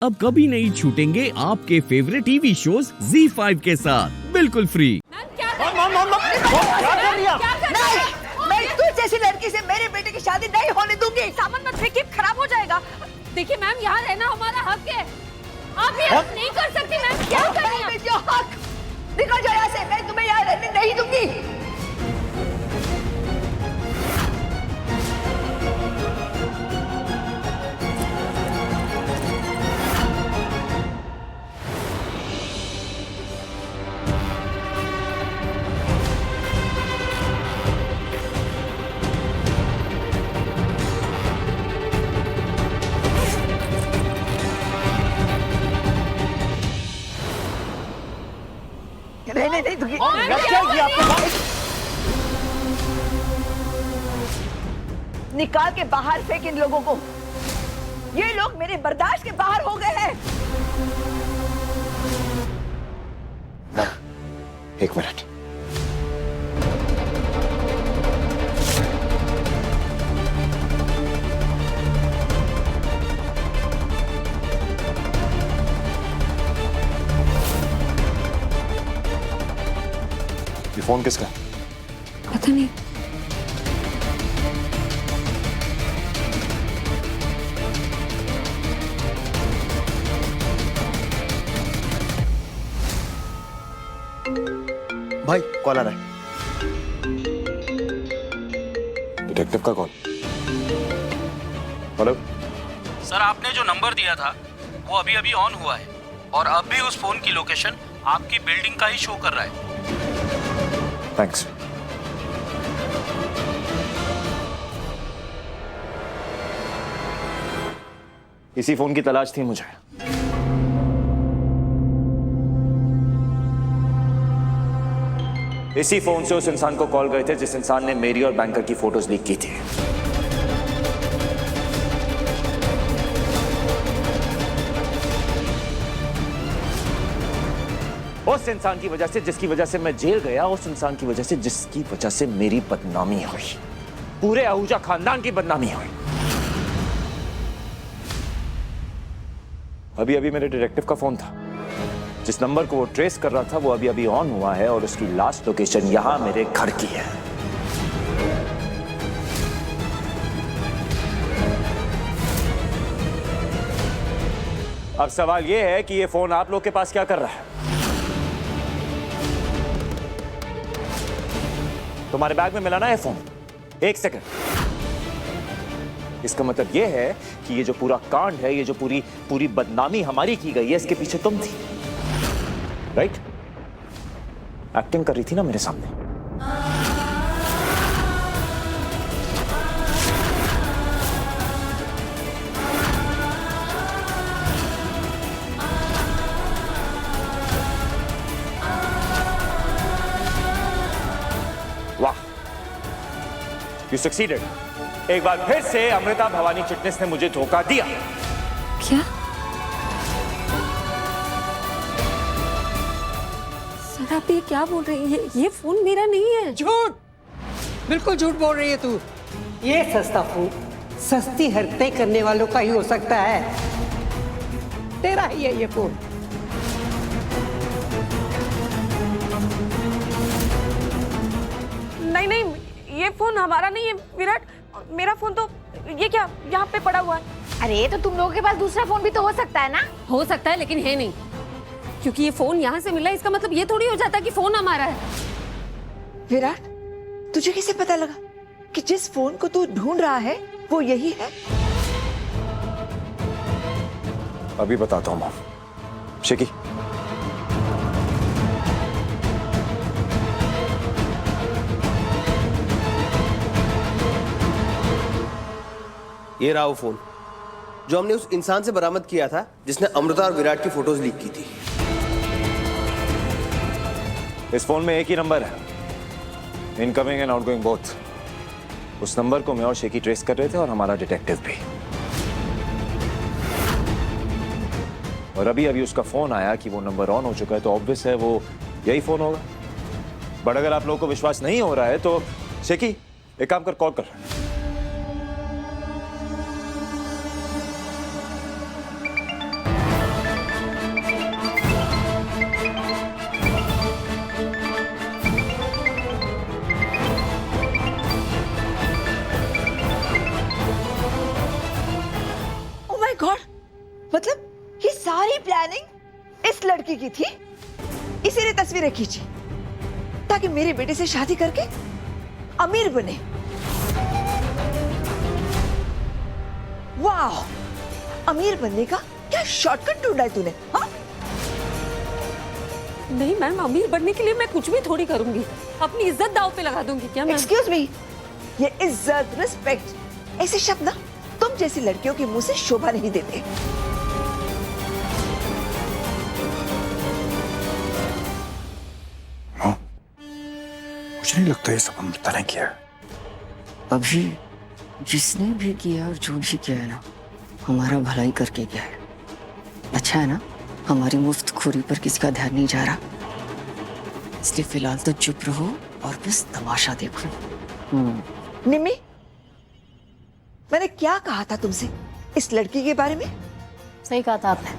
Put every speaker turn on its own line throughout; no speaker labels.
अब कभी नहीं छूटेंगे आपके फेवरेट टीवी शोज ZEE5 के साथ बिल्कुल फ्री।
क्या कर रही आप?
नहीं, मैं तू जैसी लड़की से मेरे बेटे की शादी नहीं होने दूंगी।
सामान मत फेंकिए, खराब हो जाएगा। देखिए मैम, यहाँ रहना हमारा हक है। आप ये हक नहीं कर सकती मैम। क्या कर रही हैं?
जो हक, निकल जाओ यहाँ से। मैं तुम्हें यहाँ रहने नहीं दूंगी। रहने नहीं दूंगी। निकाल के बाहर फेंक इन लोगों को। ये लोग मेरे बर्दाश्त के बाहर हो गए हैं।
एक मिनट। ये फोन किसका?
पता नहीं।
भाई कॉल आ रहा है। डिटेक्टिव का कॉल। हेलो
सर, आपने जो नंबर दिया था वो अभी अभी ऑन हुआ है और अब भी उस फोन की लोकेशन आपकी बिल्डिंग का ही शो कर रहा है।
थैंक्स। इसी फोन की तलाश थी मुझे। इसी फोन से उस इंसान को कॉल गए थे जिस इंसान ने मेरी और बैंकर की फोटोज लीक की थी। उस इंसान की वजह से जिसकी वजह से मैं जेल गया, उस इंसान की वजह से जिसकी वजह से मेरी बदनामी हुई, पूरे आहूजा खानदान की बदनामी हुई। अभी अभी मेरे डिटेक्टिव का फोन था। जिस नंबर को वो ट्रेस कर रहा था वो अभी अभी ऑन हुआ है और उसकी लास्ट लोकेशन यहां मेरे घर की है। अब सवाल ये है कि ये फोन आप लोग के पास क्या कर रहा है? तुम्हारे बैग में मिला ना ये फोन? एक सेकंड। इसका मतलब ये है कि ये जो पूरा कांड है, ये जो पूरी बदनामी हमारी की गई है, इसके पीछे तुम थी, राइट? एक्टिंग कर रही थी ना मेरे सामने। वाह, यू सक्सीडेड। एक बार फिर से अमृता भवानी चिटनिस ने मुझे धोखा दिया।
क्या? सर आप ये क्या बोल रही हैं? ये फोन मेरा नहीं है।
झूठ, बिल्कुल झूठ बोल रही है तू। ये सस्ता फोन सस्ती हरकतें करने वालों का ही हो सकता है। तेरा ही है ये फोन।
नहीं नहीं, ये फोन हमारा नहीं है विराट। मेरा फोन तो ये क्या यहाँ पे पड़ा हुआ है।
अरे तो तुम लोगों के पास दूसरा फोन भी तो हो सकता है ना?
हो सकता है लेकिन है नहीं, क्योंकि ये फोन यहाँ से मिला। इसका मतलब ये थोड़ी हो जाता कि फोन हमारा है।
विराट, तुझे कैसे पता लगा कि जिस फोन को तू ढूंढ रहा है वो यही है?
अभी बताता हूं मॉम। शेकी,
ये रहा वो फोन जो हमने उस इंसान से बरामद किया था जिसने अमृता और विराट की फोटोज लीक की थी।
इस फोन में एक ही नंबर है, इनकमिंग एंड आउटगोइंग बोथ। उस नंबर को मैं और शेकी ट्रेस कर रहे थे और हमारा डिटेक्टिव भी। और अभी अभी उसका फोन आया कि वो नंबर ऑन हो चुका है, तो ऑब्वियस है वो यही फोन होगा। बट अगर आप लोगों को विश्वास नहीं हो रहा है तो शेकी एक काम कर, कॉल कर।
ये सारी प्लानिंग इस लड़की की थी। इसी ने तस्वीरें खींची ताकि मेरे बेटे से शादी करके अमीर बने। वाह, अमीर बनने का क्या शॉर्टकट ढूंढा है तूने? हाँ?
नहीं मैम, अमीर बनने के लिए मैं कुछ भी थोड़ी करूंगी। अपनी इज्जत दांव पे लगा दूंगी क्या मैम?
एक्सक्यूज मी, ये इज्जत, रिस्पेक्ट ऐसे शब्द ना तुम जैसी लड़कियों के मुंह से शोभा नहीं देते।
मुझे नहीं लगता ये सब अमृता ने किया।
अभी जिसने भी किया और जो भी किया है ना, हमारा भलाई करके गया है। अच्छा है ना, हमारी मुफ्त खोरी पर किसी का ध्यान नहीं जा रहा। इसलिए फिलहाल तो चुप रहो और बस तमाशा देखो।
निम्मी, मैंने क्या कहा था तुमसे इस लड़की के बारे में?
सही कहा था आपने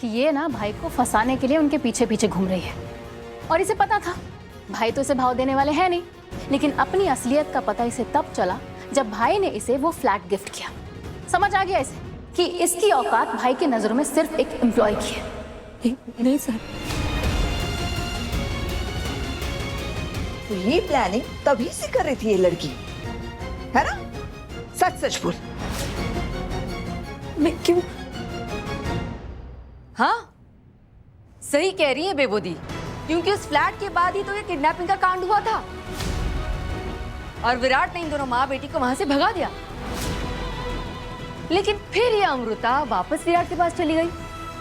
कि ये ना भाई को फंसाने के लिए उनके पीछे पीछे घूम रही है। और इसे पता था भाई तो इसे भाव देने वाले हैं नहीं, लेकिन अपनी असलियत का पता इसे तब चला जब भाई ने इसे वो फ्लैट गिफ्ट किया। समझ आ गया इसे कि इसकी औकात भाई की नजरों में सिर्फ एक एम्प्लॉय की है।
नहीं सर,
तो ये प्लानिंग तभी से कर रही थी ये लड़की, है ना? सच सच बोल।
मैं क्यों?
हाँ, सही कह रही है बेबोदी, क्योंकि उस फ्लैट के बाद ही तो ये किडनैपिंग का कांड हुआ था और विराट ने इन दोनों माँ बेटी को वहां से भगा दिया। लेकिन फिर ये अमृता वापस विराट के पास चली गई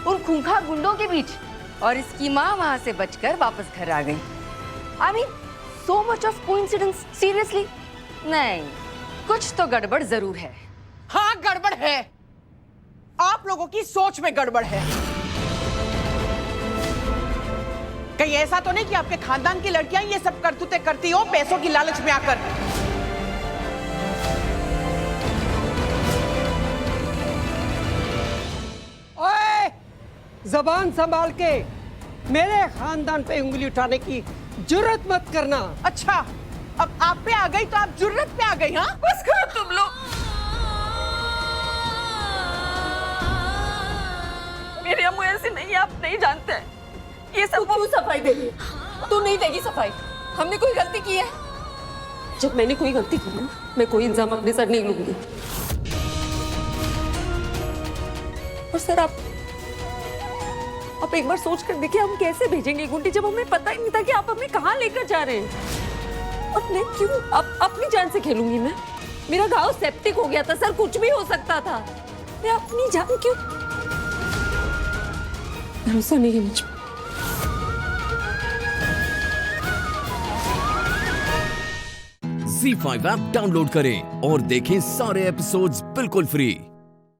उन खूंखार गुंडों के बीच, और इसकी माँ वहां से बचकर वापस घर आ गई। I mean, so much of coincidence. Seriously नहीं, कुछ तो गड़बड़ जरूर है।
हाँ, गड़बड़ है। आप लोगों की सोच में गड़बड़ है। कहीं ऐसा तो नहीं कि आपके खानदान की लड़कियां ये सब करतूतें करती हो पैसों की लालच में आकर? ओए, जबान संभाल के मेरे खानदान पे उंगली उठाने की जुर्रत मत करना। अच्छा, अब आप पे आ गई तो आप जुर्रत पे आ गई? हाँ, बस करो तुम लोग।
मेरी अम्मू ऐसी नहीं, आप नहीं जानते हैं। ये सब क्यों सफाई दे रही है? तू नहीं देगी सफाई? हमने कोई गलती की है? जब मैंने कोई गलती की ना, मैं कोई इल्जाम अपने सर नहीं लूंगी। और सर, आप एक बार सोच कर देखिए, हम कैसे भेजेंगे गुंडी जब हमें पता ही नहीं था कि आप हमें कहाँ लेकर जा रहे हैं। और मैं क्यों अपनी जान से खेलूंगी? मैं, मेरा घाव सेप्टिक हो गया था सर, कुछ भी हो सकता था। मैं अपनी जान क्यों? भरोसा नहीं है मुझ पर।
ZEE5 ऐप डाउनलोड करें और देखें सारे एपिसोड्स बिल्कुल फ्री।